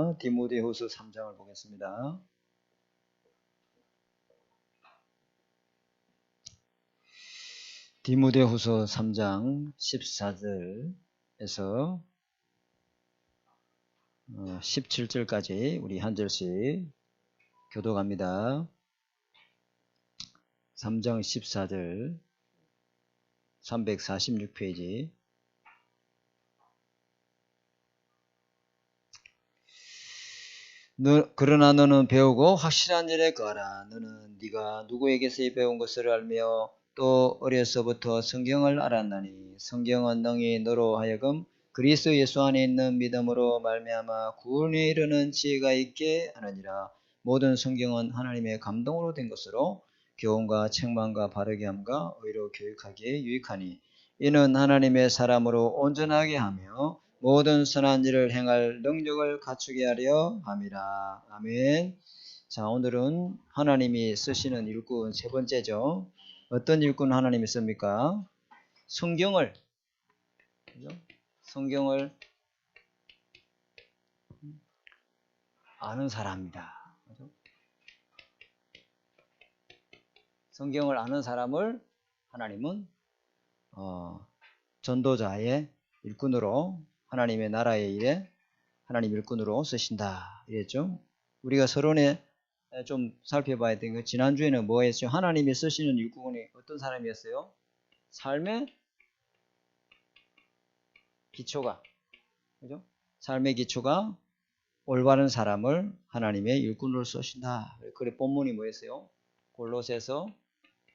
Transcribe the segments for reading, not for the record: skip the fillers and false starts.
보겠습니다. 디모데후서 3장을 보겠습니다. 디모데후서 3장 14절에서 17절까지 우리 한 절씩 교독합니다. 3장 14절 346페이지. 그러나 너는 배우고 확실한 일에 거하라. 너는 네가 누구에게서 배운 것을 알며 또 어려서부터 성경을 알았나니 성경은 능히 너로 하여금 그리스도 예수 안에 있는 믿음으로 말미암아 구원에 이르는 지혜가 있게 하느니라. 모든 성경은 하나님의 감동으로 된 것으로 교훈과 책망과 바르게 함과 의로 교육하기에 유익하니 이는 하나님의 사람으로 온전하게 하며 모든 선한 일을 행할 능력을 갖추게 하려 함이라. 아멘. 자, 오늘은 하나님이 쓰시는 일꾼 세 번째죠. 어떤 일꾼 하나님이 씁니까? 성경을 아는 사람이다. 성경을 아는 사람을 하나님은 전도자의 일꾼으로, 하나님의 나라의 일에 하나님 일꾼으로 쓰신다 이랬죠. 우리가 서론에 좀 살펴봐야 되는 거, 지난주에는 뭐 했죠? 하나님이 쓰시는 일꾼이 어떤 사람이었어요? 삶의 기초가, 그죠? 삶의 기초가 올바른 사람을 하나님의 일꾼으로 쓰신다. 그래 본문이 뭐였어요? 골로새서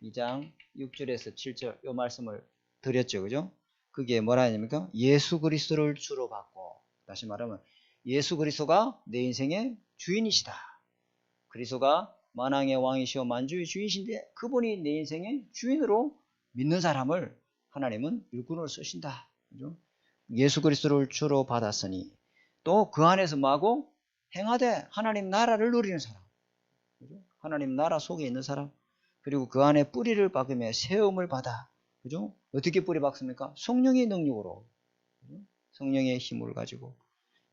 2장 6절에서 7절 이 말씀을 드렸죠. 그죠? 그게 뭐라 하냐니까 예수 그리스도를 주로 받고, 다시 말하면 예수 그리스도가 내 인생의 주인이시다. 그리스도가 만왕의 왕이시오 만주의 주인이신데 그분이 내 인생의 주인으로 믿는 사람을 하나님은 일꾼으로 쓰신다. 그죠? 예수 그리스도를 주로 받았으니 또 그 안에서 뭐하고 행하되 하나님 나라를 누리는 사람, 그죠? 하나님 나라 속에 있는 사람, 그리고 그 안에 뿌리를 박으며 세움을 받아, 그죠? 어떻게 뿌리 박습니까? 성령의 능력으로, 그죠? 성령의 힘을 가지고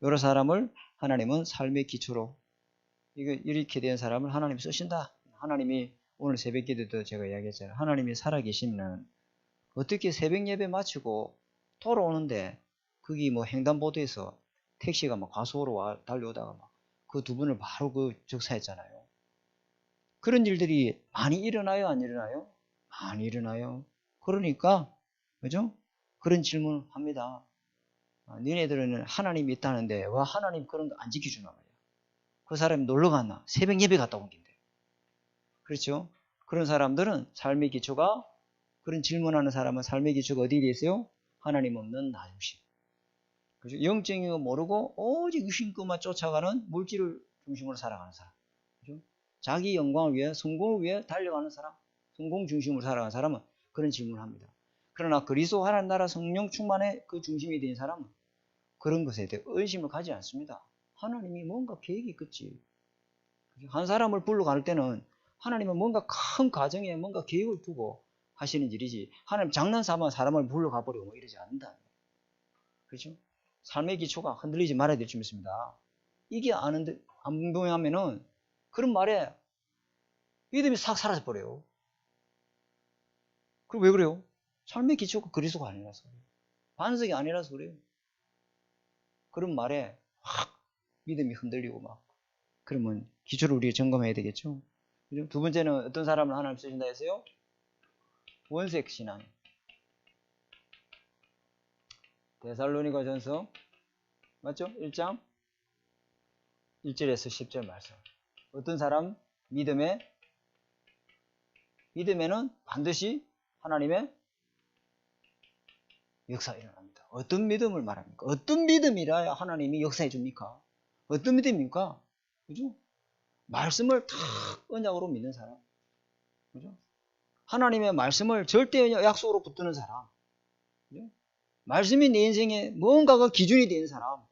여러 사람을 하나님은 삶의 기초로 이렇게 된 사람을 하나님 쓰신다. 하나님이 오늘 새벽 기도도 제가 이야기했잖아요. 하나님이 살아계시면 어떻게 새벽 예배 마치고 돌아오는데 거기 뭐 횡단보도에서 택시가 막 과속으로 달려오다가 막 그 두 분을 바로 적사했잖아요. 그런 일들이 많이 일어나요, 안 일어나요? 많이 일어나요. 그러니까, 그죠? 그런 질문을 합니다. 니네들은 하나님이 있다는데 왜 하나님 그런 거 안 지켜주나 말이야. 그 사람이 놀러 갔나? 새벽 예배 갔다 온 긴데. 그렇죠? 그런 사람들은 삶의 기초가, 그런 질문하는 사람은 삶의 기초가 어디에 있어요? 하나님 없는 나중심. 그죠? 영적인 거 모르고 오직 유신급만 쫓아가는 물질을 중심으로 살아가는 사람. 그죠? 자기 영광을 위해, 성공을 위해 달려가는 사람, 성공 중심으로 살아가는 사람은 그런 질문을 합니다. 그러나 그리스도 하나님 나라 성령 충만의 그 중심이 된 사람은 그런 것에 대해 의심을 가지 않습니다. 하나님이 뭔가 계획이 있겠지. 한 사람을 불러갈 때는 하나님은 뭔가 큰 가정에 뭔가 계획을 두고 하시는 일이지, 하나님 장난삼아 사람을 불러가 버리고 이러지 않는다. 그렇죠? 삶의 기초가 흔들리지 말아야 될 줄 믿습니다. 이게 안 분명하면은 그런 말에 믿음이 싹 사라져버려요. 그럼 왜 그래요? 삶의 기초가 그리스도가 아니라서 그래요. 반석이 아니라서 그래요. 그런 말에 확 믿음이 흔들리고 막, 그러면 기초를 우리가 점검해야 되겠죠. 그죠? 두 번째는 어떤 사람을 하나님 쓰신다 했어요? 원색 신앙. 데살로니가 전서 맞죠? 1장 1절에서 10절 말씀. 어떤 사람? 믿음에는 반드시 하나님의 역사가 일어납니다. 어떤 믿음을 말합니까? 어떤 믿음이라야 하나님이 역사해 줍니까? 어떤 믿음입니까? 그죠? 말씀을 탁 언약으로 믿는 사람. 그죠? 하나님의 말씀을 절대 약속으로 붙드는 사람. 그죠? 말씀이 내 인생에 뭔가가 기준이 된 사람.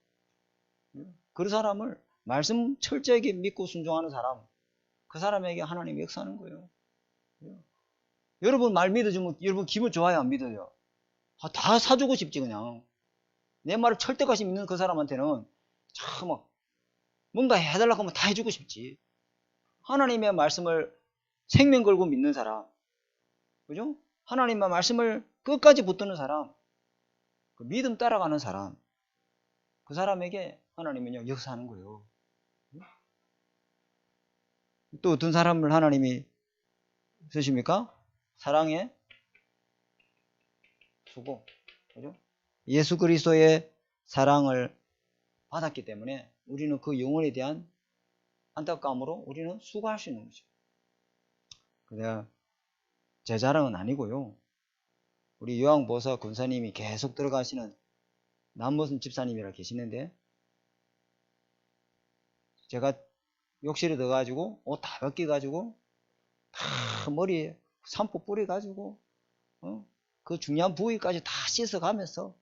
그 사람을 말씀 철저하게 믿고 순종하는 사람. 그 사람에게 하나님이 역사하는 거예요. 여러분 말 믿어주면 여러분 기분 좋아요, 안 믿어요? 다 사주고 싶지 그냥. 내 말을 철대같이 믿는 그 사람한테는 참 막 뭔가 해달라고 하면 다 해주고 싶지. 하나님의 말씀을 생명 걸고 믿는 사람, 그죠? 하나님의 말씀을 끝까지 붙드는 사람, 그 믿음 따라가는 사람, 그 사람에게 하나님은요 역사하는 거예요. 또 어떤 사람을 하나님이 쓰십니까? 사랑의 수고, 그죠? 예수 그리스도의 사랑을 받았기 때문에 우리는 그 영혼에 대한 안타까움으로 우리는 수고할 수 있는 거죠. 내가 제 자랑은 아니고요. 우리 요한보서 권사님이 계속 들어가시는 남모순 집사님이라 계시는데, 제가 욕실에 넣어가지고 옷 다 벗겨가지고 다 머리에 샴푸 뿌려가지고 그 중요한 부위까지 다 씻어가면서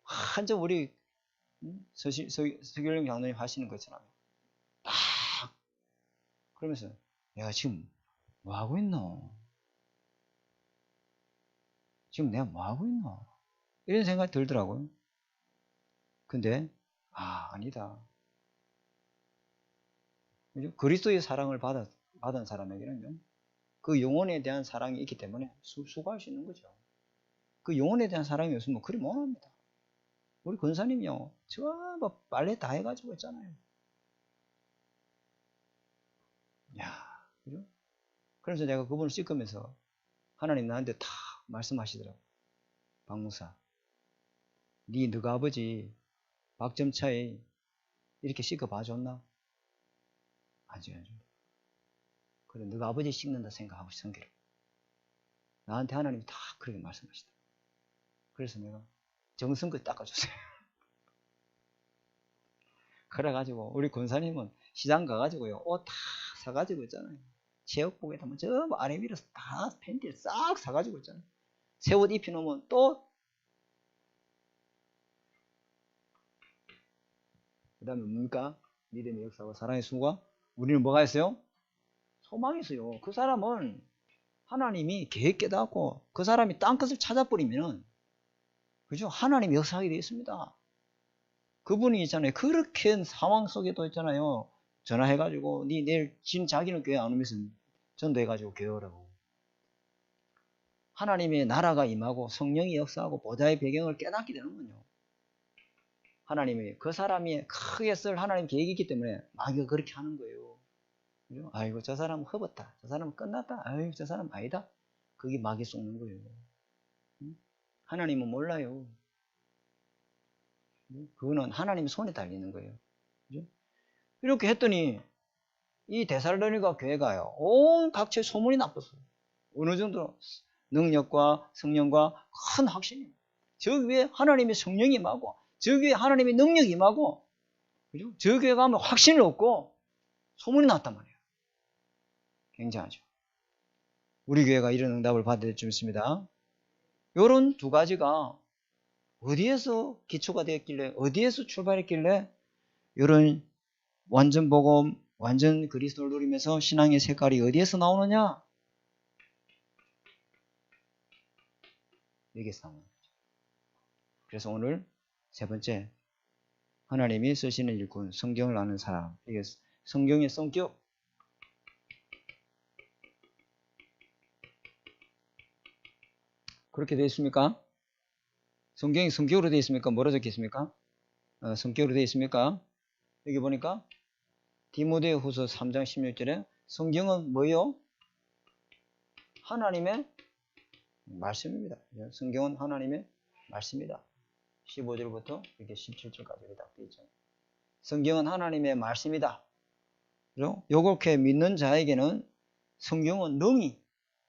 한점 우리 서길령 장로님 하시는 것처럼 딱 그러면서 내가 지금 뭐하고 있노? 지금 내가 뭐하고 있노? 이런 생각이 들더라고요. 근데 아니다. 그죠? 그리스도의 사랑을 받은 사람에게는요, 그 영혼에 대한 사랑이 있기 때문에 수고할 수 있는 거죠. 그 영혼에 대한 사랑이 없으면 그리 못합니다. 우리 권사님이요, 전부 빨래 다 해가지고 있잖아요. 야, 그죠? 그래서 내가 그분을 씻으면서 하나님 나한테 다 말씀하시더라고. 박무사, 너가 아버지 박점차에 이렇게 씻어 봐줬나? 아주. 그래, 너가 아버지 씻는다 생각하고 성기로. 나한테 하나님이 다 그렇게 말씀하시더라고. 그래서 내가 정성껏 닦아줬어요. 그래가지고 우리 권사님은 시장 가가지고요, 옷 다 사가지고 있잖아요. 체육복에다 전부 아래 위로 다 팬티를 싹 사가지고 있잖아요. 새 옷 입혀놓으면 또 그 다음에 뭡니까? 믿음의 역사와 사랑의 수고가. 우리는 뭐가 있어요? 소망이 있어요. 그 사람은 하나님이 계획 깨닫고 그 사람이 딴것을 찾아버리면, 그죠? 하나님이 역사하게 되어 있습니다. 그분이 있잖아요. 그렇게 상황 속에도 있잖아요. 전화해가지고 내일 자기는 교회 안 오면서 전도해가지고 교회 오라고. 하나님의 나라가 임하고 성령이 역사하고 보좌의 배경을 깨닫게 되는군요. 하나님이 그 사람이 크게 쓸 하나님 계획이 있기 때문에 마귀가 그렇게 하는 거예요. 그죠? 아이고 저 사람은 허벗다. 저 사람은 끝났다. 아이고 저 사람 아니다. 그게 마귀 속는 거예요. 하나님은 몰라요. 그거는 하나님 손에 달리는 거예요. 그죠? 이렇게 했더니 이 데살로니가 교회가요, 온 각처에 소문이 나빴어요. 어느 정도 능력과 성령과 큰 확신이에요. 저 위에 하나님의 성령이 임하고 저 위에 하나님의 능력이 임하고, 그죠? 저 교회 가면 확신을 얻고 소문이 났단 말이에요. 굉장하죠. 우리 교회가 이런 응답을 받을 줄 믿습니다. 이런 두 가지가 어디에서 기초가 되었길래, 어디에서 출발했길래 이런 완전 복음, 완전 그리스도를 누리면서 신앙의 색깔이 어디에서 나오느냐? 여기서 나오는 거죠. 그래서 오늘 세 번째, 하나님이 쓰시는 일꾼, 성경을 아는 사람. 이게 성경의 성격. 그렇게 되어 있습니까? 성경이 성격으로 되어 있습니까? 뭐로 적혀 있습니까? 성격으로 되어 있습니까? 여기 보니까 디모데후서 3장 16절에 성경은 뭐예요? 하나님의 말씀입니다. 성경은 하나님의 말씀이다. 15절부터 이렇게 17절까지 딱 되어 있죠. 성경은 하나님의 말씀이다. 그죠? 요렇게 믿는 자에게는 성경은 능히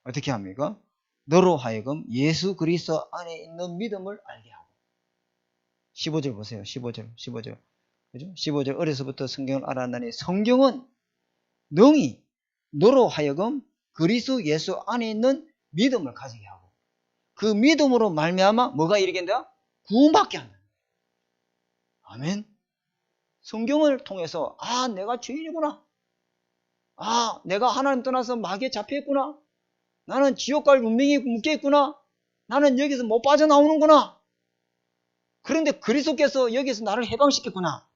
어떻게 합니까? 너로 하여금 예수 그리스도 안에 있는 믿음을 알게 하고. 15절 보세요. 15절. 그죠? 15절 어려서부터 성경을 알았나니 성경은 능히 너로 하여금 그리스도 예수 안에 있는 믿음을 가지게 하고, 그 믿음으로 말미암아 뭐가 이르겠다? 구원받게 한다. 아멘. 성경을 통해서 내가 죄인이구나. 내가 하나님 떠나서 마귀에 잡혀있구나. 나는 지옥갈 운명에 묶여있구나. 나는 여기서 못 빠져나오는구나. 그런데 그리스도께서 여기서 나를 해방시켰구나.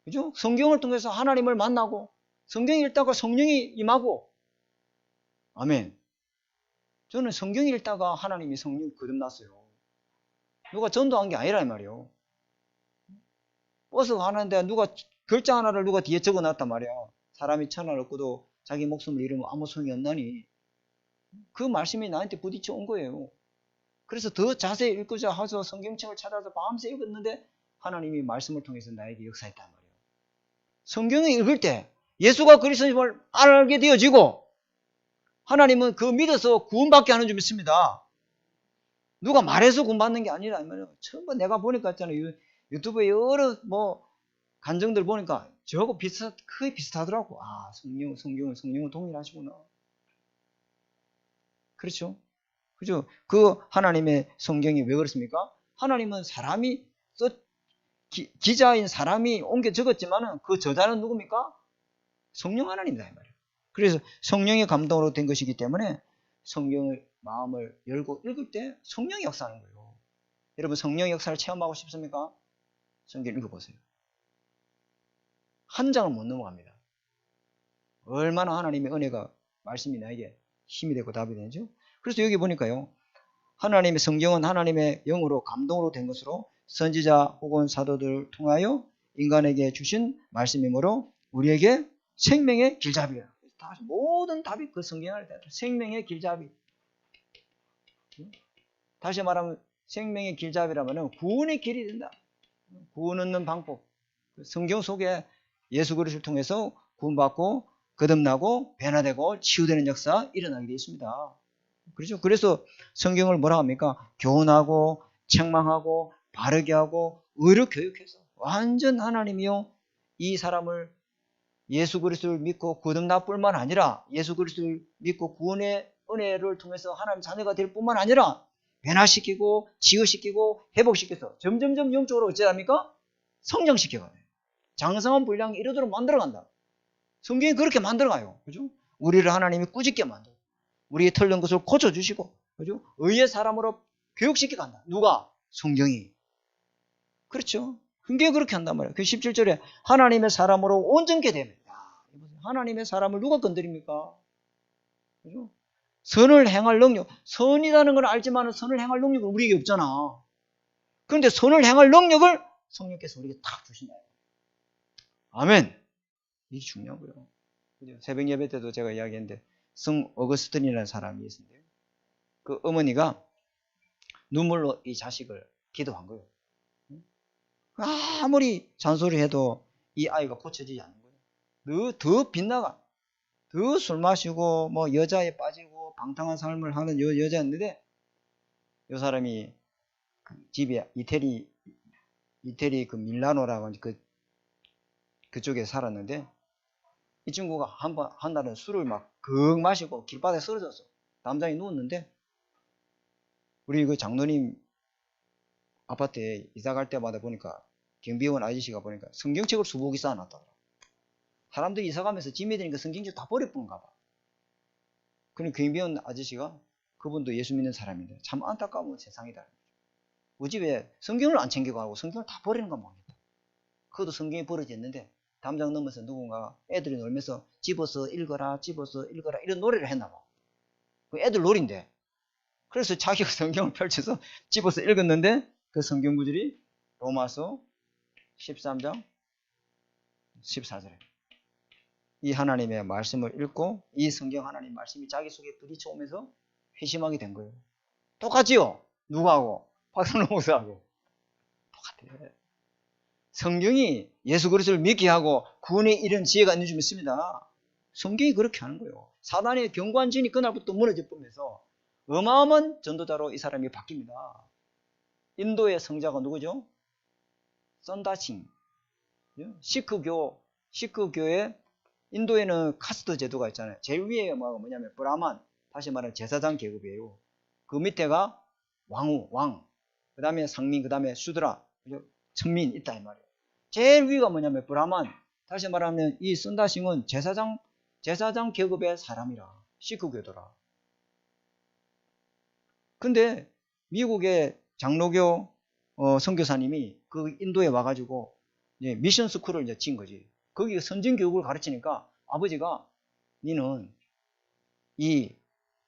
그죠? 성경을 통해서 하나님을 만나고 성경 읽다가 성령이 임하고 아멘. 저는 성경 읽다가 하나님이 성령 거듭났어요. 누가 전도한 게 아니라 이 말이에요. 버스 가는데 누가 글자 하나를 누가 뒤에 적어놨단 말이야. 사람이 천하를 얻고도 자기 목숨을 잃으면 아무 소용이 없나니 그 말씀이 나한테 부딪혀 온 거예요. 그래서 더 자세히 읽고자 해서 성경책을 찾아서 밤새 읽었는데 하나님이 말씀을 통해서 나에게 역사했단 말이에요. 성경을 읽을 때 예수가 그리스도임을 알게 되어지고 하나님은 그 믿어서 구원받게 하는 줄 믿습니다. 누가 말해서 구원받는 게 아니라 처음 내가 보니까 있잖아요. 유튜브에 여러 간증들 보니까 저하고 거의 비슷하더라고. 아, 성령은 동일하시구나. 그렇죠? 그죠? 그 하나님의 성경이 왜 그렇습니까? 하나님은 사람이 기자인 사람이 옮겨 적었지만은 그 저자는 누굽니까? 성령 하나님이다 이 말이에요. 그래서 성령의 감동으로 된 것이기 때문에 성경을 마음을 열고 읽을 때 성령이 역사하는 거예요. 여러분 성령의 역사를 체험하고 싶습니까? 성경 읽어보세요. 한 장을 못 넘어갑니다. 얼마나 하나님의 은혜가 말씀이 나에게 힘이 되고 답이 되죠. 그래서 여기 보니까요. 하나님의 성경은 하나님의 영으로 감동으로 된 것으로 선지자 혹은 사도들을 통하여 인간에게 주신 말씀이므로 우리에게 생명의 길잡이야. 모든 답이 그 성경 안에 있다. 생명의 길잡이. 다시 말하면 생명의 길잡이라면 구원의 길이 된다. 구원 얻는 방법. 성경 속에 예수 그리스도를 통해서 구원받고 거듭나고 변화되고 치유되는 역사 일어나게 되어 있습니다. 그렇죠? 그래서 성경을 뭐라 합니까? 교훈하고 책망하고 바르게 하고 의로 교육해서 완전 하나님이요 이 사람을 예수 그리스도를 믿고 거듭날 뿐만 아니라 예수 그리스도를 믿고 구원의 은혜를 통해서 하나님 자녀가 될 뿐만 아니라 변화시키고 치유시키고 회복시켜서 점점점 영적으로 어찌합니까? 성장시켜가요. 장성한 분량이 이르도록 만들어간다. 성경이 그렇게 만들어가요. 그죠? 우리를 하나님이 꾸짖게 만들어. 우리의 털린 것을 고쳐주시고, 그죠? 의의 사람으로 교육시켜 간다. 누가? 성경이. 그렇죠? 성경이 그렇게 한단 말이에요. 그 17절에 하나님의 사람으로 온전케 되면. 하나님의 사람을 누가 건드립니까? 그죠? 선을 행할 능력. 선이라는 걸 알지만 선을 행할 능력은 우리에게 없잖아. 그런데 선을 행할 능력을 성령께서 우리에게 딱 주신다. 아멘. 이게 중요하고요. 새벽 예배 때도 제가 이야기했는데 성 어거스틴이라는 사람이 있었는데요. 그 어머니가 눈물로 이 자식을 기도한 거예요. 아무리 잔소리해도 이 아이가 고쳐지지 않는 거예요. 더 빗나가. 더 술 마시고 뭐 여자에 빠지고 방탕한 삶을 하는 여자였는데 이 사람이 그 집에 이태리 그 밀라노라고 그쪽에 살았는데 이 친구가 한 날은 술을 막 극 마시고 길바닥에 쓰러졌어. 남자이 누웠는데 우리 그 장로님 아파트에 이사 갈 때마다 보니까 경비원 아저씨가 보니까 성경책을 수북이 쌓아놨다더라. 사람들이 이사 가면서 짐이 되니까 성경책 다 버려본가 봐. 그럼 경비원 아저씨가 그분도 예수 믿는 사람인데 참 안타까운 세상이다. 우리 집에 성경을 안 챙겨가고 성경을 다 버리는 건 모르겠다. 그것도 성경이 버려졌는데 담장 넘어서 누군가 애들이 놀면서 집어서 읽어라 이런 노래를 했나 봐. 그 애들 놀인데. 그래서 자기가 성경을 펼쳐서 집어서 읽었는데 그 성경 구절이 로마서 13장 14절에 이 하나님의 말씀을 읽고 이 성경 하나님 말씀이 자기 속에 부딪혀오면서 회심하게 된 거예요. 똑같지요? 누구하고? 박상로 목사하고. 똑같아요. 성경이 예수 그리스도를 믿게 하고 구원에 이른 지혜가 있는 줄 믿습니다. 성경이 그렇게 하는 거예요. 사단의 경관진이 그날부터 무너져 버리면서 어마어마한 전도자로 이 사람이 바뀝니다. 인도의 성자가 누구죠? 썬다싱. 시크교의 인도에는 카스트 제도가 있잖아요. 제일 위에 뭐냐면 브라만, 다시 말하면 제사장 계급이에요. 그 밑에가 왕, 그 다음에 상민, 그 다음에 슈드라, 천민 있다 이 말이에요. 제일 위가 뭐냐면 브라만, 다시 말하면 이 썬다싱은 제사장 계급의 사람이라, 시크교도라. 근데 미국의 장로교 선교사님이 그 인도에 와가지고 이제 미션 스쿨을 이제 진 거지. 거기 선진 교육을 가르치니까 아버지가 니는 이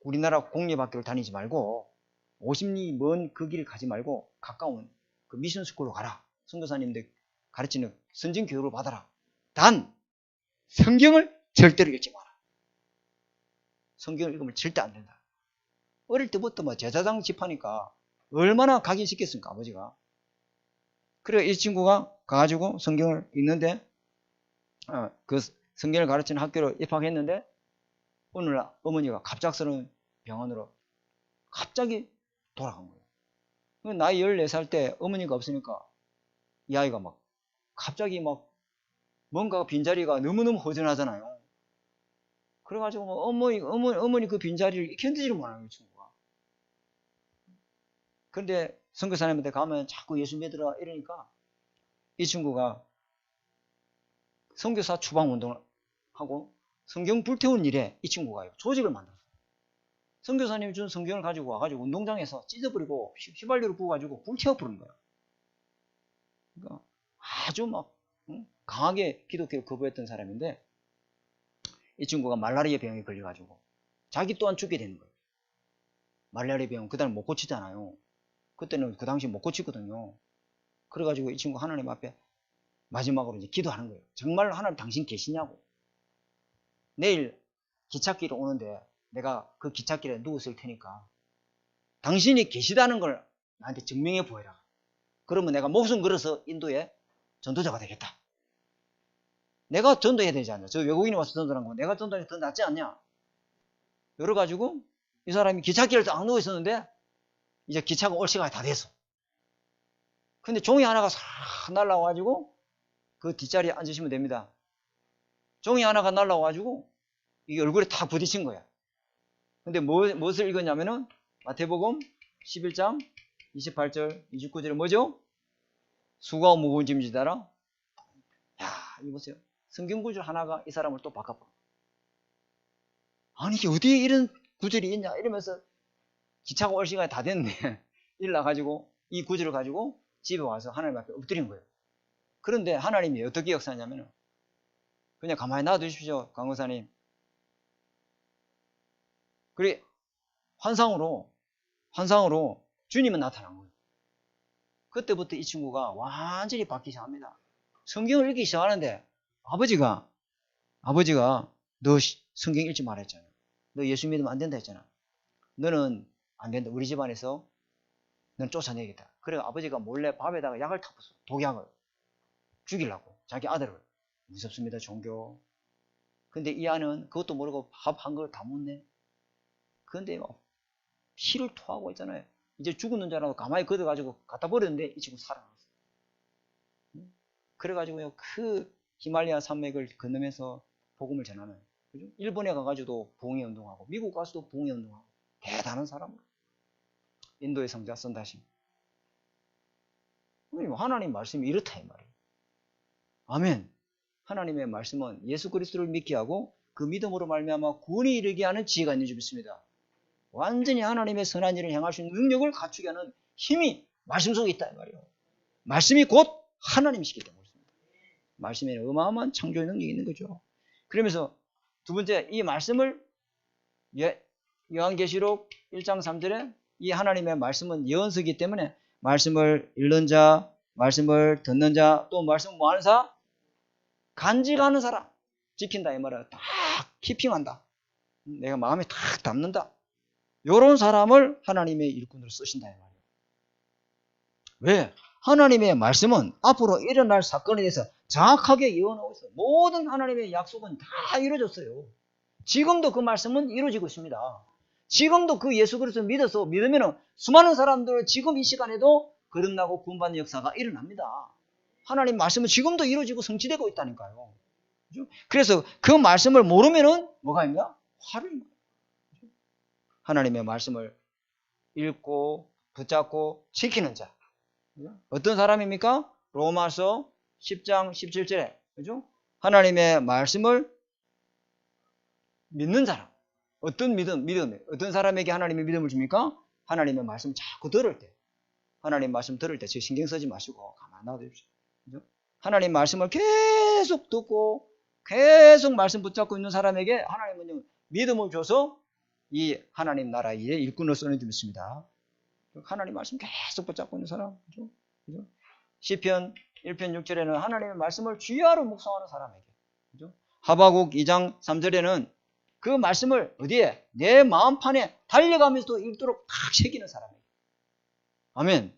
우리나라 공립학교를 다니지 말고 50리 먼 그 길을 가지 말고 가까운 그 미션 스쿨로 가라. 선교사님들 가르치는 선진 교육을 받아라. 단 성경을 절대로 읽지 마라. 성경을 읽으면 절대 안 된다. 어릴 때부터 뭐 제사장 집하니까 얼마나 각인시켰습니까, 아버지가. 그래 이 친구가 가가지고 성경을 읽는데 그 성경을 가르치는 학교로 입학했는데 어느 날 어머니가 갑작스러운 병원으로 갑자기 돌아간 거예요. 나이 14살 때 어머니가 없으니까 이 아이가 막 갑자기 막 뭔가 빈자리가 너무너무 허전하잖아요. 그래가지고 뭐 어머니 그 빈자리를 견디지를 못하는 친구가. 그런데 선교사님한테 가면 자꾸 예수 믿으라 이러니까 이 친구가 선교사 추방운동을 하고 성경 불태운 일에 이 친구가 조직을 만들었어요. 선교사님이 준 성경을 가지고 와가지고 운동장에서 찢어버리고 휘발유를 부어가지고 불태워버린 거야. 그러니까 아주 막 강하게 기독교를 거부했던 사람인데 이 친구가 말라리아 병에 걸려가지고 자기 또한 죽게 되는 거예요. 말라리아 병 그다음에 못 고치잖아요. 그때는 그 당시 못 고치거든요. 그래가지고 이 친구 하나님 앞에 마지막으로 이제 기도하는 거예요. 정말 하나님 당신 계시냐고. 내일 기찻길에 오는데 내가 그 기찻길에 누웠을 테니까 당신이 계시다는 걸 나한테 증명해 보여라. 그러면 내가 목숨 걸어서 인도에 전도자가 되겠다. 내가 전도해야 되지 않냐. 저 외국인이 와서 전도하는 거 내가 전도하는 게 더 낫지 않냐. 열어가지고 이 사람이 기찻길에 딱 누워 있었는데 이제 기차가 올 시간이 다 됐어. 근데 종이 하나가 싹 날라와가지고 그 뒷자리에 앉으시면 됩니다. 종이 하나가 날라와가지고 이게 얼굴에 탁 부딪힌 거야. 근데 무엇을 읽었냐면은 마태복음 11장 28절 29절에 뭐죠? 수고하고 무거운 짐을 지다라. 야, 이거 보세요. 성경 구절 하나가 이 사람을 또 바꿔버려. 아니 이게 어디에 이런 구절이 있냐 이러면서 기차가 올 시간이 다 됐네. 일나가지고 이 구절을 가지고 집에 와서 하나님 앞에 엎드린 거예요. 그런데 하나님이 어떻게 역사하냐면은 그냥 가만히 놔두십시오, 강호사님. 그래 환상으로 주님은 나타난 거예요. 그때부터 이 친구가 완전히 바뀌기 시작합니다. 성경을 읽기 시작하는데 아버지가 너 성경 읽지 말라 했잖아. 너 예수 믿으면 안 된다 했잖아. 너는 안 된다. 우리 집안에서 넌 쫓아내겠다. 그래 아버지가 몰래 밥에다가 약을 타봤어. 독약을 죽이려고 자기 아들을. 무섭습니다, 종교. 근데 이 아는 그것도 모르고 밥 한 그릇 다 먹네. 근데 막 피를 토하고 있잖아요. 이제 죽었는 줄 알고 가만히 걷어가지고 갖다 버렸는데 이 친구 살아났어. 그래가지고요 그 히말라야 산맥을 건너면서 복음을 전하는, 그죠? 일본에 가가지고도 부흥회 운동하고 미국 가서도 부흥회 운동하고 대단한 사람으로 인도의 성자 선다심. 하나님 말씀이 이렇다 이 말이에요. 아멘. 하나님의 말씀은 예수 그리스도를 믿게 하고 그 믿음으로 말미암아 구원에 이르게 하는 지혜가 있는 줄 믿습니다. 완전히 하나님의 선한 일을 행할 수 있는 능력을 갖추게 하는 힘이 말씀 속에 있다 이 말이에요. 말씀이 곧 하나님이시기 때문에 말씀에는 어마어마한 창조의 능력이 있는 거죠. 그러면서 두 번째 이 말씀을 요한계시록 1장 3절에 이 하나님의 말씀은 예언서이기 때문에 말씀을 읽는 자, 말씀을 듣는 자, 또 말씀 뭐하는 사? 간직하는 사람 지킨다 이 말이야. 딱 키핑한다. 내가 마음에 딱 담는다. 이런 사람을 하나님의 일꾼으로 쓰신다 이 말이에요. 왜? 하나님의 말씀은 앞으로 일어날 사건에 대해서 정확하게 예언하고 있어요. 모든 하나님의 약속은 다 이루어졌어요. 지금도 그 말씀은 이루어지고 있습니다. 지금도 그 예수 그리스도를 믿으면 수많은 사람들 지금 이 시간에도 거듭나고 구원받는 역사가 일어납니다. 하나님 말씀은 지금도 이루어지고 성취되고 있다니까요. 그래서 그 말씀을 모르면은 뭐가 있냐? 화를. 하나님의 말씀을 읽고 붙잡고 지키는 자. 어떤 사람입니까? 로마서 10장 17절에 그죠? 하나님의 말씀을 믿는 사람. 어떤 믿음? 어떤 사람에게 하나님의 믿음을 줍니까? 하나님의 말씀 자꾸 들을 때. 하나님 말씀 들을 때 저 신경 쓰지 마시고 가만히 놔두십시오. 그죠? 하나님 말씀을 계속 듣고 계속 말씀 붙잡고 있는 사람에게 하나님은 믿음을 줘서 이 하나님 나라의 일꾼을 써내주고 있습니다. 하나님 말씀 계속 붙잡고 있는 사람. 그죠? 그죠? 시편 1편 6절에는 하나님의 말씀을 주야로 묵상하는 사람에게. 그죠? 하바국 2장 3절에는 그 말씀을 어디에? 내 마음판에 달려가면서도 읽도록 팍 새기는 사람에게. 아멘.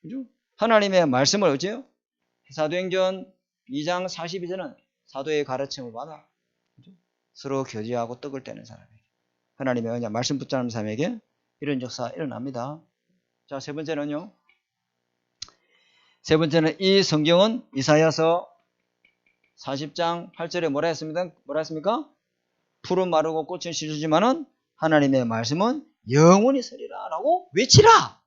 그죠? 하나님의 말씀을 어째요? 사도행전 2장 42절은 사도의 가르침을 받아. 그죠? 서로 교제하고 떡을 떼는 사람에게. 하나님의 언약 말씀 붙잡는 사람에게 이런 역사 일어납니다. 자, 세 번째는요. 세 번째는 이 성경은 이사야서 40장 8절에 뭐라 했습니까? 풀은 마르고 꽃은 시들지만은 하나님의 말씀은 영원히 서리라 라고 외치라.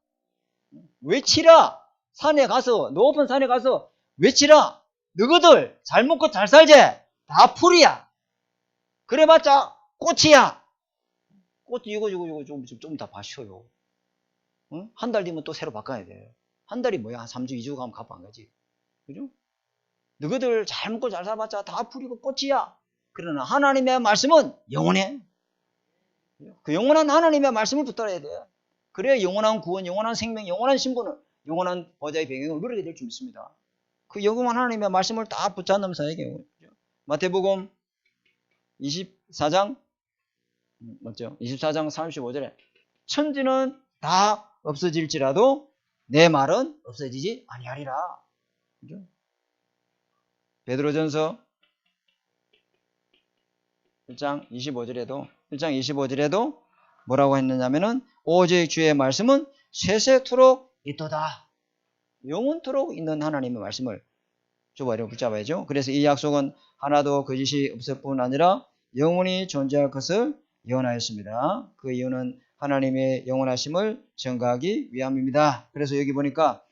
외치라. 산에 가서, 높은 산에 가서 외치라. 너희들 잘 먹고 잘 살지? 다 풀이야. 그래봤자 꽃이야. 꽃 이거 좀 다 봐셔요. 응? 한 달 뒤면 또 새로 바꿔야 돼. 한 달이 뭐야? 한 3주, 2주 가면 갚아 안 가지. 그죠? 너희들 잘 먹고 잘 살봤자 다 풀이고 꽃이야. 그러나 하나님의 말씀은 영원해. 그 영원한 하나님의 말씀을 붙들어야 돼. 그래야 영원한 구원, 영원한 생명, 영원한 신분을, 영원한 보좌의 배경을 누리게 될 줄 믿습니다. 그 영원한 하나님의 말씀을 다 붙잡는 사에게. 마태복음 24장 맞죠? 24장 35절에 천지는 다 없어질지라도 내 말은 없어지지 아니하리라. 그죠? 베드로전서 1장 25절에도 뭐라고 했느냐면은 오직 주의 말씀은 세세토록 있도다. 영원토록 있는 하나님의 말씀을 주바로 붙잡아야죠. 그래서 이 약속은 하나도 거짓이 없을 뿐 아니라 영원히 존재할 것을 예언하였습니다. 그 이유는 하나님의 영원하심을 증거하기 위함입니다. 그래서 여기 보니까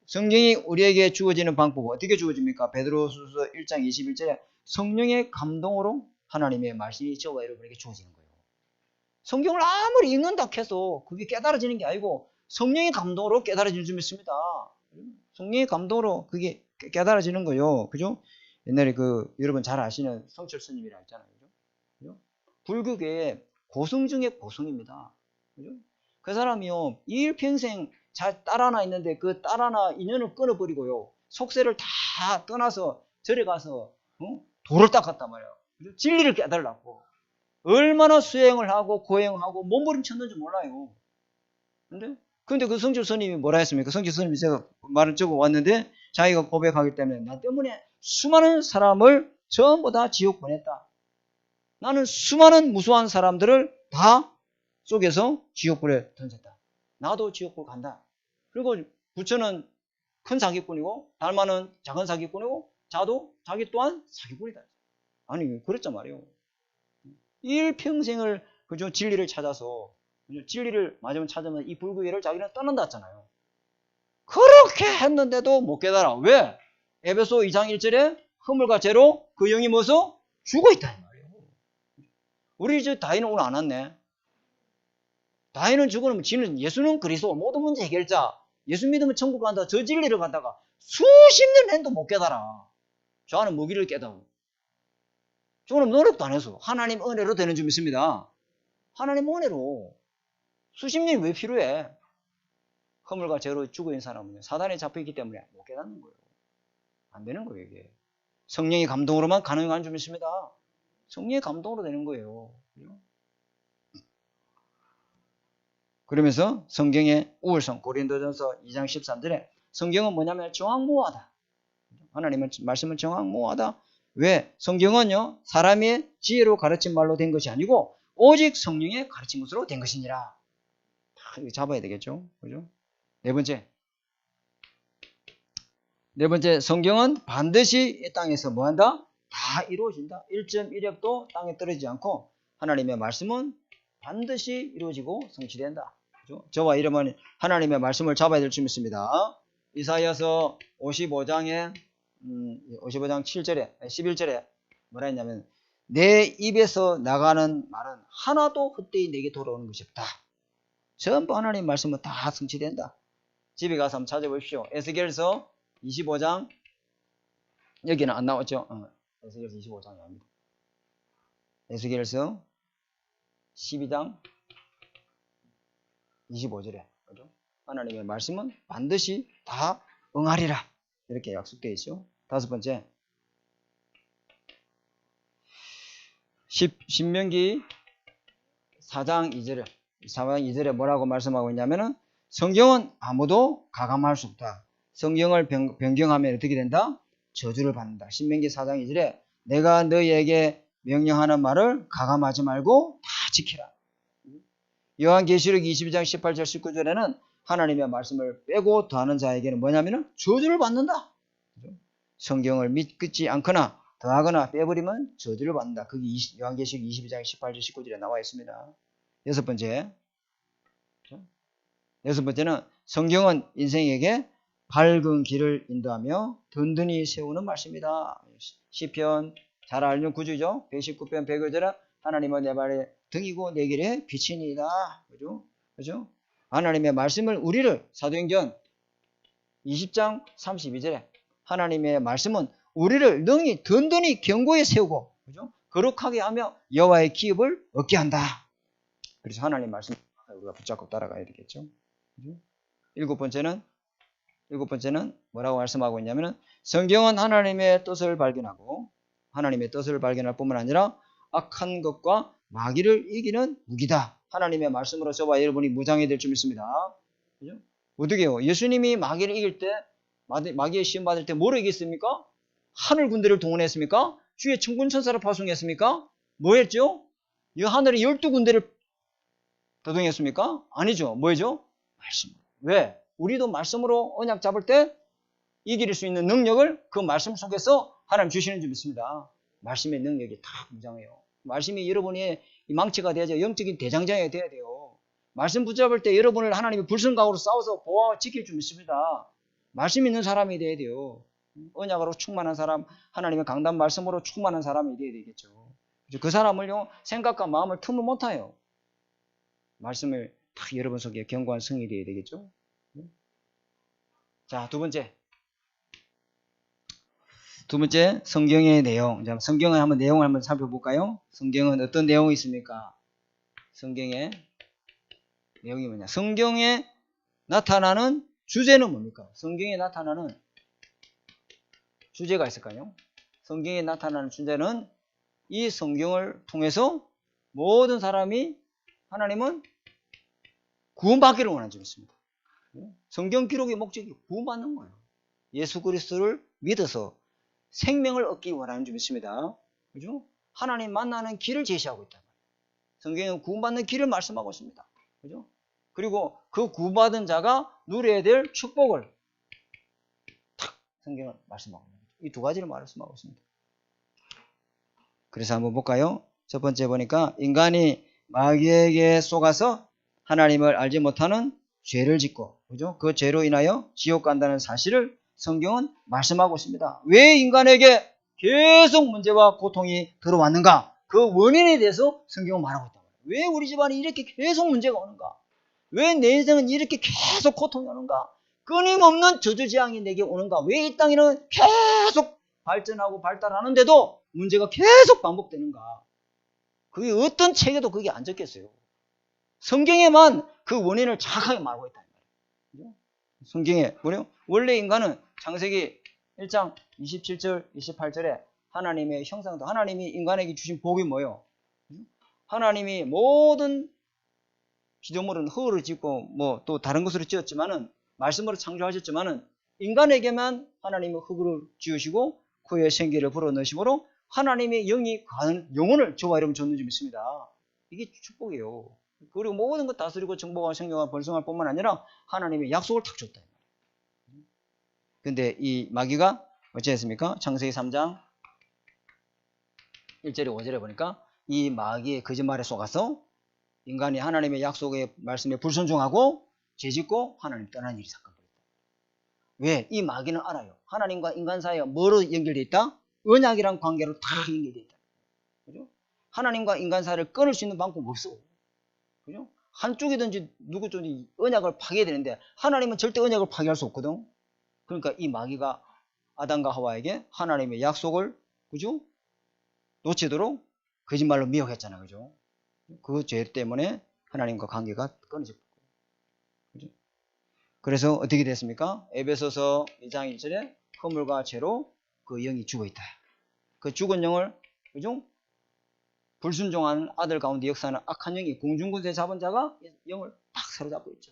성경이 우리에게 주어지는 방법 어떻게 주어집니까? 베드로후서 1장 21절에 성령의 감동으로 하나님의 말씀이 저와 여러분에게 주어지는 거예요. 성경을 아무리 읽는다 해서 그게 깨달아지는 게 아니고 성령의 감동으로 깨달아질 줄 믿습니다. 성령의 감동으로 그게 깨달아지는 거예요. 그죠? 옛날에 여러분 잘 아시는 성철 스님이라 했잖아요. 그죠? 불교계의 고승 중에 고승입니다. 그죠? 그 사람이요, 일평생 잘 딸 하나 있는데 그 딸 하나 인연을 끊어버리고요, 속세를 다 떠나서 절에 가서 돌을 닦았단 말이에요. 그죠? 진리를 깨달으려고. 얼마나 수행을 하고 고행하고 몸부림쳤는지 몰라요. 근데 그 성철 스님이 뭐라 했습니까? 성철 스님이 제가 말을 적어 왔는데 자기가 고백하기 때문에 나 때문에 수많은 사람을 전부 다 지옥 보냈다. 나는 수많은 무수한 사람들을 다 속에서 지옥불에 던졌다. 나도 지옥불 간다. 그리고 부처는 큰 사기꾼이고 달마는 작은 사기꾼이고 자도 자기 또한 사기꾼이다. 아니 그랬단 말이에요. 일평생을 그저 진리를 찾아서 진리를 마지막에 찾으면 이 불교계를 자기는 떠난다 했잖아요. 그렇게 했는데도 못 깨달아. 왜? 에베소 2장 1절에 허물과 죄로 그 영이 뭐서 죽어 있다 이 말이에요. 우리 저 다이는 오늘 안 왔네. 다이는 죽으면 지는 예수는 그리스도 모든 문제 해결자. 예수 믿으면 천국 간다. 저 진리를 갖다가 수십 년 했도 못 깨달아. 저 안은 무기를 깨닫고. 저는 노력도 안 해서 하나님 은혜로 되는 줄 믿습니다. 하나님 은혜로. 수십 년이 왜 필요해? 허물과 죄로 죽어있는 사람은 사단에 잡혀있기 때문에 못 깨닫는 거예요. 안 되는 거예요, 이게. 성령의 감동으로만 가능한 줄 믿습니다. 성령의 감동으로 되는 거예요. 그러면서 성경의 우월성, 고린도전서 2장 13절에 성경은 뭐냐면 정확무하다. 하나님의 말씀은 정확무하다. 왜? 성경은요, 사람의 지혜로 가르친 말로 된 것이 아니고 오직 성령의 가르친 것으로 된 것이니라. 이거 잡아야 되겠죠? 그죠? 네 번째, 성경은 반드시 이 땅에서 뭐한다? 다 이루어진다. 1.1획도 땅에 떨어지지 않고 하나님의 말씀은 반드시 이루어지고 성취된다. 그죠? 저와 여러분 하나님의 말씀을 잡아야 될 줄 믿습니다. 이사야서 55장 7절에 11절에 뭐라 했냐면 내 입에서 나가는 말은 하나도 헛되이 내게 돌아오는 것이 없다. 전부 하나님 말씀은 다 성취된다. 집에 가서 한번 찾아보십시오. 에스겔서 25장 여기는 안 나왔죠? 에스겔서 25장이 아닙니다. 에스겔서 12장 25절에 그죠? 하나님의 말씀은 반드시 다 응하리라 이렇게 약속되어 있죠. 다섯 번째, 신명기 4장 2절에 뭐라고 말씀하고 있냐면은 성경은 아무도 가감할 수 없다. 성경을 변경하면 어떻게 된다? 저주를 받는다. 신명기 4장 2절에 내가 너희에게 명령하는 말을 가감하지 말고 다 지키라. 요한계시록 22장 18절 19절에는 하나님의 말씀을 빼고 더하는 자에게는 뭐냐면은 저주를 받는다. 성경을 믿지 않거나 더하거나 빼버리면 저주를 받는다. 그게 요한계시록 22장 18절 19절에 나와 있습니다. 여섯 번째는 성경은 인생에게 밝은 길을 인도하며 든든히 세우는 말씀이다. 시편 잘 알는 구주죠. 119편 105절에 하나님은 내 발의 등이고 내 길에 빛이니이다. 그죠? 하나님의 말씀을 우리를 사도행전 20장 32절에 하나님의 말씀은 우리를 능히 든든히 견고히 세우고 그죠? 거룩하게 하며 여호와의 기업을 얻게 한다. 그래서 하나님 말씀 우리가 붙잡고 따라가야 되겠죠. 그죠? 일곱 번째는 뭐라고 말씀하고 있냐면은 성경은 하나님의 뜻을 발견하고 하나님의 뜻을 발견할 뿐만 아니라 악한 것과 마귀를 이기는 무기다. 하나님의 말씀으로 저와 여러분이 무장이 될 줄 믿습니다. 그죠? 어떻게요? 예수님이 마귀를 이길 때 마귀의 시험 받을 때 뭐로 이겼습니까? 하늘 군대를 동원했습니까? 주의 천군 천사를 파송했습니까? 뭐 했죠? 이 하늘의 12군대를 더동했습니까? 아니죠. 뭐죠? 말씀. 왜? 우리도 말씀으로 언약 잡을 때 이길 수 있는 능력을 그 말씀 속에서 하나님 주시는 줄 믿습니다. 말씀의 능력이 다 무장해요. 말씀이 여러분의 망치가 되어야 영적인 대장장이 돼야 돼요. 말씀 붙잡을 때 여러분을 하나님이 불성각으로 싸워서 보호하고 지킬 줄 믿습니다. 말씀 있는 사람이 돼야 돼요. 언약으로 충만한 사람, 하나님의 강단 말씀으로 충만한 사람이 돼야 되겠죠. 그 사람을요, 생각과 마음을 틈을 못해요. 말씀을 딱 여러분 속에 견고한 성이 돼야 되겠죠. 자, 두 번째 성경의 내용. 자, 성경을 한번 내용을 한번 살펴볼까요? 성경은 어떤 내용이 있습니까? 성경의 내용이 뭐냐? 성경에 나타나는 주제는 뭡니까? 성경에 나타나는 주제가 있을까요? 성경에 나타나는 주제는 이 성경을 통해서 모든 사람이 하나님은 구원받기를 원하는 줄 믿습니다. 성경 기록의 목적이 구원받는 거예요. 예수 그리스도를 믿어서 생명을 얻기 원하는 줄 믿습니다. 그죠? 하나님 만나는 길을 제시하고 있다. 성경은 구원받는 길을 말씀하고 있습니다. 그죠? 그리고 그 구원받은 자가 누려야 될 축복을 탁 성경은 말씀하고 있습니다. 이 두 가지를 말씀하고 있습니다. 그래서 한번 볼까요? 첫 번째 보니까 인간이 마귀에게 속아서 하나님을 알지 못하는 죄를 짓고, 그죠? 그 죄로 인하여 지옥 간다는 사실을 성경은 말씀하고 있습니다. 왜 인간에게 계속 문제와 고통이 들어왔는가? 그 원인에 대해서 성경은 말하고 있다. 왜 우리 집안이 이렇게 계속 문제가 오는가? 왜 내 인생은 이렇게 계속 고통이 오는가? 끊임없는 저주재앙이 내게 오는가? 왜 이 땅에는 계속 발전하고 발달하는데도 문제가 계속 반복되는가? 그게 어떤 책에도 그게 안 적혔어요. 성경에만 그 원인을 정확하게 말하고 있다. 성경에 뭐래요? 원래 인간은 창세기 1장 27절 28절에 하나님의 형상도 하나님이 인간에게 주신 복이 뭐예요? 하나님이 모든 피조물은 흙으로 짓고 뭐 또 다른 것으로 지었지만은 말씀으로 창조하셨지만은 인간에게만 하나님은 흙으로 지으시고 그의 생기를 불어넣으심으로 하나님의 영이 가는 영혼을 저와 여러분 줬는 줄 믿습니다. 이게 축복이에요. 그리고 모든 것 다스리고 정복하고 생명하고 번성할 뿐만 아니라 하나님의 약속을 탁 줬다. 근데 이 마귀가 어찌했습니까? 창세기 3장 1절에 5절에 보니까 이 마귀의 거짓말에 속아서 인간이 하나님의 약속의 말씀에 불순종하고 죄짓고 하나님 떠난 일이 사건 벌였다. 왜? 이 마귀는 알아요. 하나님과 인간 사이가 뭐로 연결되어 있다? 언약이란 관계로 다 연결되어 있다. 그죠? 하나님과 인간 사이를 끊을 수 있는 방법 없어. 그죠? 한쪽이든지 누구든지 언약을 파괴해야 되는데 하나님은 절대 언약을 파괴할 수 없거든. 그러니까 이 마귀가 아담과 하와에게 하나님의 약속을, 그죠? 놓치도록 거짓말로 미혹했잖아, 그죠? 그 죄 때문에 하나님과 관계가 끊어졌고, 그죠? 그래서 어떻게 됐습니까? 에베소서 2장 1절에 허물과 죄로 그 영이 죽어 있다. 그 죽은 영을, 그죠? 불순종하는 아들 가운데 역사하는 악한 영이 공중군세 잡은 자가 영을 딱 사로잡고 있죠.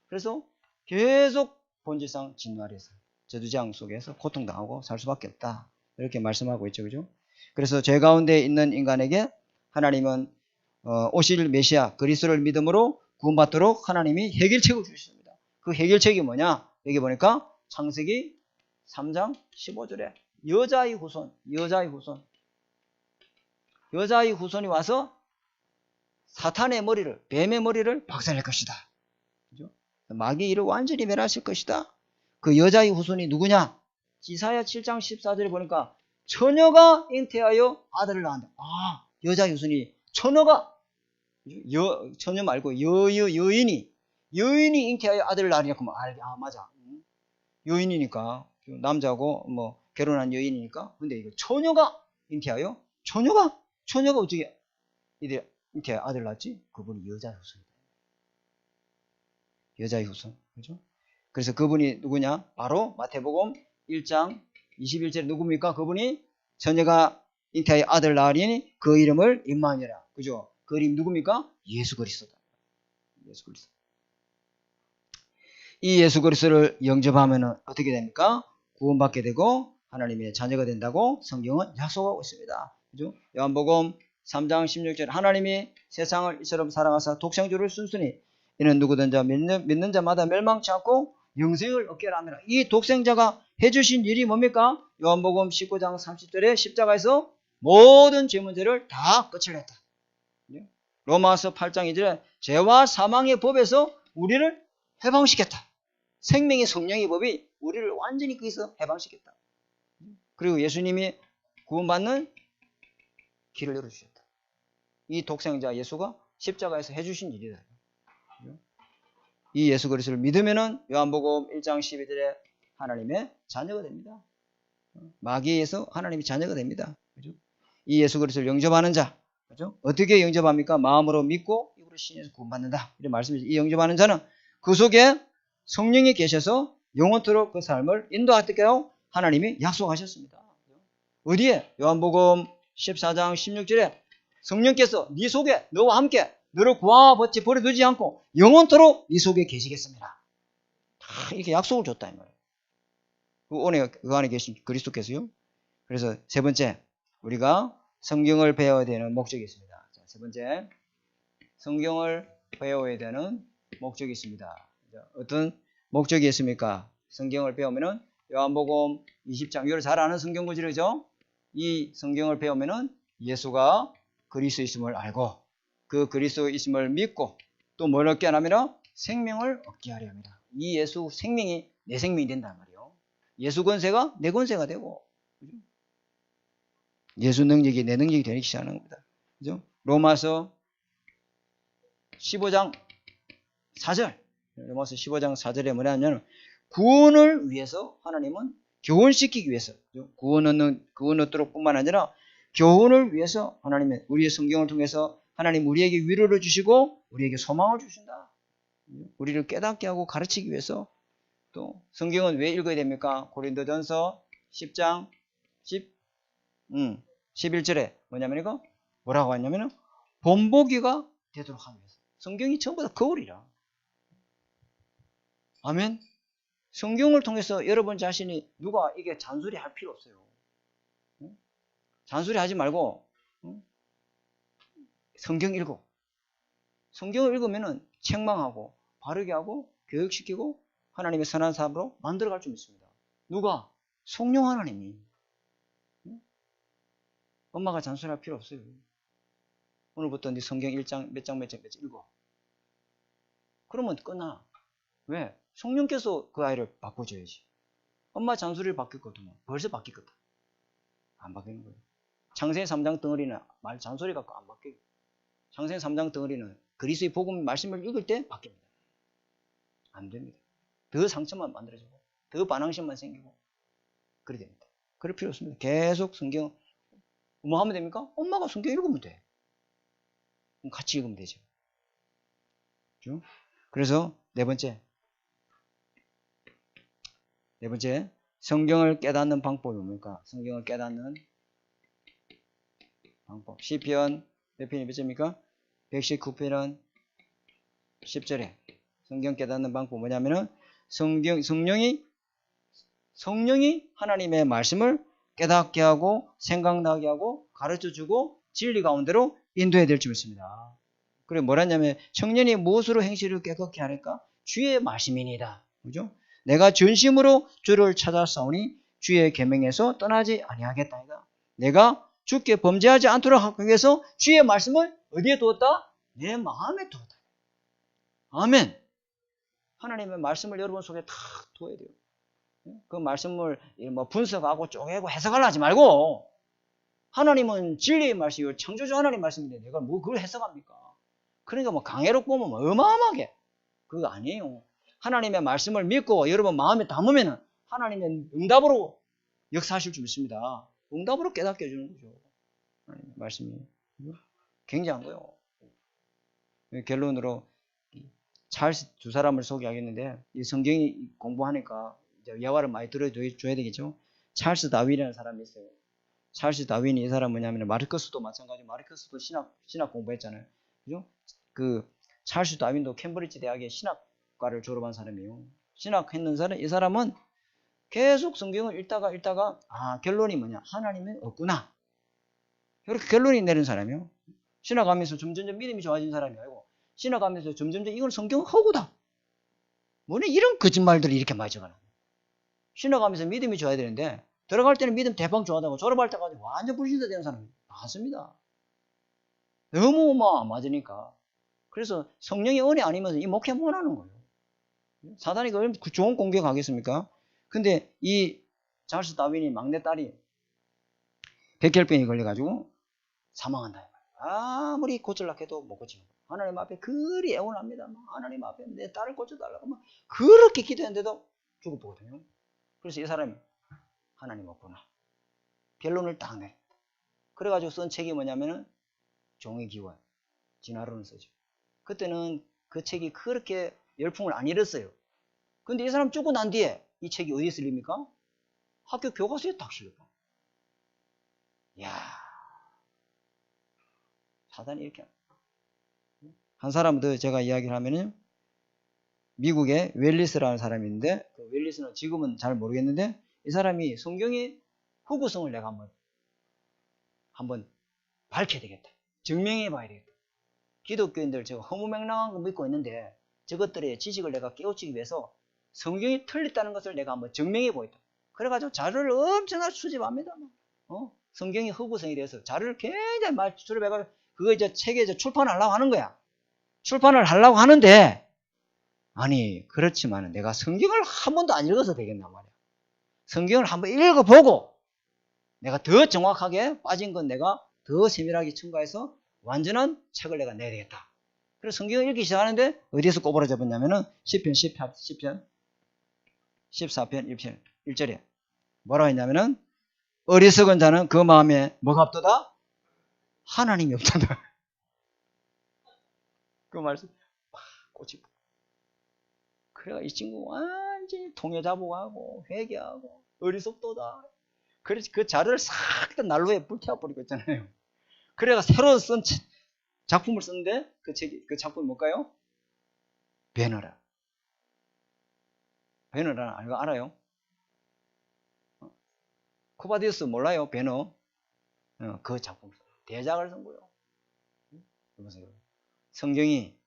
그래서 계속 본질상 진노아래서 저주장 속에서 고통당하고 살 수밖에 없다. 이렇게 말씀하고 있죠. 그죠? 그래서 죄 가운데 있는 인간에게 하나님은 오실 메시아 그리스도를 믿음으로 구원받도록 하나님이 해결책을 주셨습니다. 그 해결책이 뭐냐? 여기 보니까 창세기 3장 15절에 여자의 후손이 와서 사탄의 머리를, 뱀의 머리를 박살낼 것이다. 그죠? 마귀의 일을 완전히 멸하실 것이다. 그 여자의 후손이 누구냐? 이사야 7장 14절에 보니까 처녀가 잉태하여 아들을 낳는다. 아, 여자의 후손이 처녀가, 처녀 말고 여인이 잉태하여 아들을 낳으니까 아, 맞아. 여인이니까 남자고 뭐 결혼한 여인이니까. 근데 이거 처녀가 잉태하여 처녀가 어떻게 잉태하여 아들 낳지? 그분이 여자의 후손이다. 여자의 후손. 그죠? 그래서 그분이 누구냐? 바로 마태복음 1장 21절에 누굽니까? 그분이 처녀가 잉태하여 아들 낳으리니 그 이름을 임마누엘이라. 그죠? 그 이름 누굽니까? 예수 그리스도다. 예수 그리스도. 이 예수 그리스도를 영접하면 어떻게 됩니까? 구원받게 되고 하나님의 자녀가 된다고 성경은 약속하고 있습니다. 그죠? 요한복음 3장 16절 하나님이 세상을 이처럼 사랑하사 독생자를 순순히 이는 누구든지 믿는 자마다 멸망치 않고 영생을 얻게 하라. 이 독생자가 해주신 일이 뭡니까? 요한복음 19장 30절에 십자가에서 모든 죄 문제를 다 끝을 냈다. 로마서 8장 2절에 죄와 사망의 법에서 우리를 해방시켰다. 생명의 성령의 법이 우리를 완전히 거기서 해방시켰다. 그리고 예수님이 구원받는 길을 열어주셨다. 이 독생자 예수가 십자가에서 해주신 일이다. 이 예수 그리스도를 믿으면은 요한복음 1장 12절에 하나님의 자녀가 됩니다. 마귀에서 하나님의 자녀가 됩니다. 그죠? 이 예수 그리스도를 영접하는 자, 그죠? 어떻게 영접합니까? 마음으로 믿고 입으로 신에서 구원받는다. 이런 말씀이죠. 이 영접하는 자는 그 속에 성령이 계셔서 영원토록 그 삶을 인도하도록 하나님이 약속하셨습니다. 어디에? 요한복음 14장 16절에 성령께서 네 속에 너와 함께 너를 구하와 버티 버려두지 않고 영원토록 네 속에 계시겠습니다. 이렇게 약속을 줬다 이 말이에요. 그 안에 계신 그리스도께서요. 그래서 세 번째, 우리가 성경을 배워야 되는 목적이 있습니다. 자, 세 번째, 성경을 배워야 되는 목적이 있습니다. 어떤 목적이 있습니까? 성경을 배우면은 요한복음 20장, 이걸 잘 아는 성경 구절이죠. 이 성경을 배우면은 예수가 그리스도 있음을 알고 그 그리스도 있음을 믿고 또 뭘 얻게 하냐면 생명을 얻게 하려 합니다. 이 예수 생명이 내 생명이 된단 말이에요. 예수 권세가 내 권세가 되고 예수 능력이 내 능력이 되기 시작하는 겁니다. 그죠? 로마서 15장 4절. 로마서 15장 4절에 뭐냐면 구원을 위해서 하나님은 교훈시키기 위해서 구원 얻도록 뿐만 아니라 교훈을 위해서 하나님의 우리의 성경을 통해서 하나님 우리에게 위로를 주시고 우리에게 소망을 주신다. 우리를 깨닫게 하고 가르치기 위해서. 또 성경은 왜 읽어야 됩니까? 고린도전서 10장 11절에 뭐냐면 뭐라고 하냐면 본보기가 되도록 하기 위해서. 성경이 전부 다 거울이라. 아멘. 성경을 통해서 여러분 자신이 누가 이게 잔소리 할 필요 없어요. 잔소리 하지 말고 성경 읽어. 성경을 읽으면은 책망하고 바르게 하고 교육시키고 하나님의 선한 사람으로 만들어갈 수 있습니다. 누가? 성령 하나님이. 엄마가 잔소리할 필요 없어요. 오늘부터 네 성경 1장 몇 장 읽어. 그러면 끝나. 왜? 성령께서 그 아이를 바꿔줘야지. 엄마 잔소리를 바뀌었거든요. 벌써 바뀌었거든. 안 바뀌는 거예요. 창세기 3장 덩어리는 말 잔소리 갖고 안 바뀌어요. 창세기 3장 덩어리는 그리스도의 복음 말씀을 읽을 때 바뀝니다. 안 됩니다. 더 상처만 만들어지고 더 반항심만 생기고 그래 됩니다. 그럴 필요 없습니다. 계속 성경 뭐 하면 됩니까? 엄마가 성경 읽으면 돼. 그럼 같이 읽으면 되죠. 그렇죠? 그래서 네 번째 성경을 깨닫는 방법이 뭡니까? 성경을 깨닫는 방법. 시편 몇 편이 몇 절입니까? 119편은 10절에 성경 깨닫는 방법 뭐냐면은 성령이 하나님의 말씀을 깨닫게 하고 생각나게 하고 가르쳐주고 진리 가운데로 인도해야 될 줄 믿습니다. 그리고 뭐라냐면 청년이 무엇으로 행실을 깨끗게 하니까 주의 말씀이니이다. 그죠? 내가 전심으로 주를 찾아싸우니 주의 계명에서 떠나지 아니하겠다. 내가 주께 범죄하지 않도록 하기 위해서 주의 말씀을 어디에 두었다? 내 마음에 두었다. 아멘. 하나님의 말씀을 여러분 속에 다 둬야 돼요. 그 말씀을 뭐 분석하고 쪼개고 해석하려 하지 말고 하나님은 진리의 말씀이고 창조주 하나님 말씀인데 내가 뭐 그걸 해석합니까? 그러니까 뭐 강해로 보면 뭐 어마어마하게 그거 아니에요. 하나님의 말씀을 믿고 여러분 마음에 담으면 하나님의 응답으로 역사하실 줄 믿습니다. 응답으로 깨닫게 해주는 거죠. 하나님의 말씀이 굉장한 거예요. 결론으로 찰스 두 사람을 소개하겠는데 이 성경이 공부하니까 이제 예화를 많이 들어줘야 되겠죠. 찰스 다윈이라는 사람이 있어요. 찰스 다윈이 이 사람 뭐냐면 마르커스도 마찬가지. 마르커스도 신학 공부했잖아요. 그죠? 그 찰스 다윈도 캠브리지 대학의 신학과를 졸업한 사람이에요. 신학했는 사람 이 사람은 계속 성경을 읽다가 결론이 뭐냐? 하나님은 없구나. 이렇게 결론이 내린 사람이에요. 신학하면서 점점 믿음이 좋아진 사람이 아니고 신학하면서 점점 이건 성경은 허구다. 뭐냐 이런 거짓말들이 이렇게 많이 적어놔. 신학하면서 믿음이 좋아야 되는데 들어갈 때는 믿음 대박 좋아하다고 졸업할 때까지 완전 불신자 되는 사람이 많습니다. 너무 맞으니까. 그래서 성령의 은혜 아니면서 이 목회 못하는 거예요. 사단이 그걸 좋은 공격하겠습니까? 근데 이 찰스 다윈이 막내딸이 백혈병이 걸려가지고 사망한다. 아무리 고치려고 해도 못 고치는 거예요. 하나님 앞에 그리 애원합니다. 하나님 앞에 내 딸을 고쳐달라고 막 그렇게 기도했는데도 죽어보거든요. 그래서 이 사람이 하나님 없구나. 결론을 딱 내. 그래가지고 쓴 책이 뭐냐면은 종의 기원. 진화론을 쓰죠. 그때는 그 책이 그렇게 열풍을 안 일었어요. 근데 이 사람 죽고 난 뒤에 이 책이 어디에 실립니까? 학교 교과서에 딱 실렸다. 이야. 사단이 이렇게. 한 사람 더 제가 이야기를 하면은 미국에 웰리스라는 사람이 있는데 그 웰리스는 지금은 잘 모르겠는데 이 사람이 성경의 후구성을 내가 한번 밝혀야 되겠다. 증명해 봐야 되겠다. 기독교인들 제가 허무맹랑한 거 믿고 있는데 저것들의 지식을 내가 깨우치기 위해서 성경이 틀렸다는 것을 내가 한번 증명해 보겠다. 그래가지고 자료를 엄청나게 수집합니다. 성경의 허구성에 대해서 자료를 굉장히 많이 수집해가지고 그거 이제 책에 이제 출판하려고 하는 거야. 출판을 하려고 하는데 아니 그렇지만 내가 성경을 한 번도 안 읽어서 되겠나 말이야. 성경을 한번 읽어보고 내가 더 정확하게 빠진 건 내가 더 세밀하게 첨가해서 완전한 책을 내가 내야 되겠다. 그래서 성경을 읽기 시작하는데 어디에서 꼬부라져 봤냐면은 시편 14편 1절에 뭐라고 했냐면은 어리석은 자는 그 마음에 뭐가 없도다? 하나님이 없다다. 그 말씀 막 꽂히고. 그래가 이 친구 완전히 통역자보고 하고 회개하고 어리석도다. 그래서 그 자료를 싹 다 난로에 불태워버리고 있잖아요. 그래가 새로 쓴 작품을 썼는데 그 작품이 뭘까요? 베너라. 베너라는 알아요? 쿠바디우스 몰라요? 베너. 그 작품 대작을 쓴 거예요. 보세요. 성경이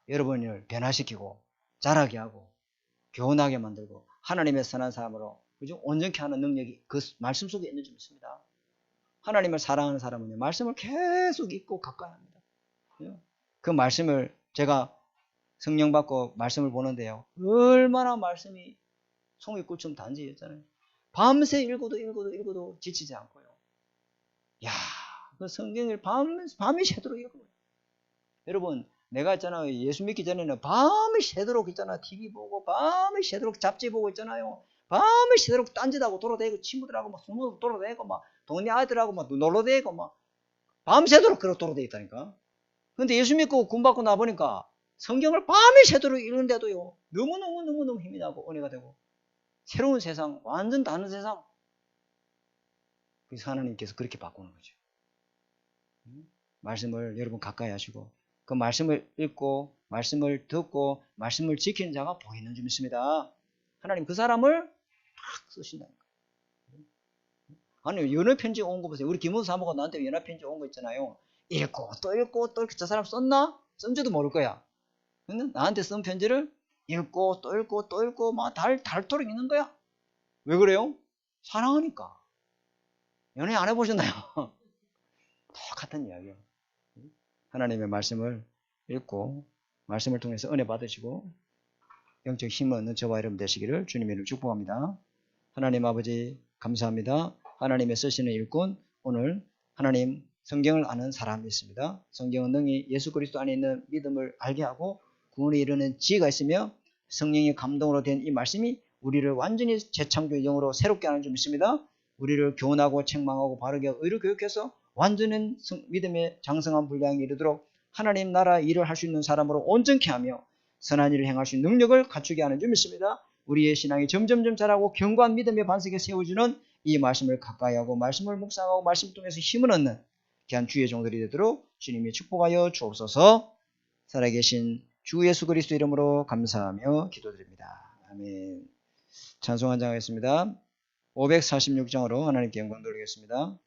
여러분을 변화시키고 자라게 하고 교훈하게 만들고 하나님의 선한 사람으로 그죠? 온전케 하는 능력이 그 말씀 속에 있는 줄 믿습니다. 하나님을 사랑하는 사람은 말씀을 계속 읽고 가까이 합니다. 그 말씀을 제가 성령 받고 말씀을 보는데요. 얼마나 말씀이 송이 꿀처럼 단지였잖아요. 밤새 읽어도 지치지 않고요. 야, 그 성경을 밤이 새도록 읽어요. 여러분, 내가 있잖아요. 예수 믿기 전에는 밤이 새도록 있잖아. TV 보고, 밤이 새도록 잡지 보고 있잖아요. 밤을 새도록 딴짓하고 돌아다니고 친구들하고 막 술 먹고 돌아다니고 막 동네 아이들하고 막 놀러다니고 막 밤새도록 그렇게 돌아다녔다니까. 근데 예수 믿고 구원받고 나보니까 성경을 밤을 새도록 읽는데도요 너무너무 힘이 나고 은혜가 되고 새로운 세상, 완전 다른 세상. 그래서 하나님께서 그렇게 바꾸는 거죠. 말씀을 여러분 가까이 하시고 그 말씀을 읽고 말씀을 듣고 말씀을 지키는 자가 보이는 줄 믿습니다. 하나님 그 사람을 막 쓰신다니까. 아니 연애 편지 온 거 보세요. 우리 김원수 사모가 나한테 연애 편지 온 거 있잖아요. 읽고 또 읽고 또 읽고 저 사람 썼나? 쓴지도 모를 거야. 근데 나한테 쓴 편지를 읽고 또 읽고 또 읽고 막 닳도록 읽는 거야. 왜 그래요? 사랑하니까. 연애 안 해보셨나요? 똑같은 이야기예요. 하나님의 말씀을 읽고 말씀을 통해서 은혜 받으시고 영적 힘을 얻는 저와 여러분 되시기를 주님의 이름으로 축복합니다. 하나님 아버지 감사합니다. 하나님의 쓰시는 일꾼 오늘 하나님 성경을 아는 사람이 있습니다. 성경은 능히 예수 그리스도 안에 있는 믿음을 알게 하고 구원에 이르는 지혜가 있으며 성령의 감동으로 된 이 말씀이 우리를 완전히 재창조의 영으로 새롭게 하는 줄 믿습니다. 우리를 교훈하고 책망하고 바르게 의로 교육해서 완전한 믿음의 장성한 분량에 이르도록 하나님 나라 일을 할 수 있는 사람으로 온전케 하며 선한 일을 행할 수 있는 능력을 갖추게 하는 줄 믿습니다. 우리의 신앙이 점점점 자라고 견고한 믿음의 반석에 세워주는 이 말씀을 가까이 하고 말씀을 묵상하고 말씀 통해서 힘을 얻는 귀한 주의 종들이 되도록 주님이 축복하여 주옵소서. 살아계신 주 예수 그리스도 이름으로 감사하며 기도드립니다. 아멘. 찬송 한 장 하겠습니다. 546장으로 하나님께 영광 돌리겠습니다.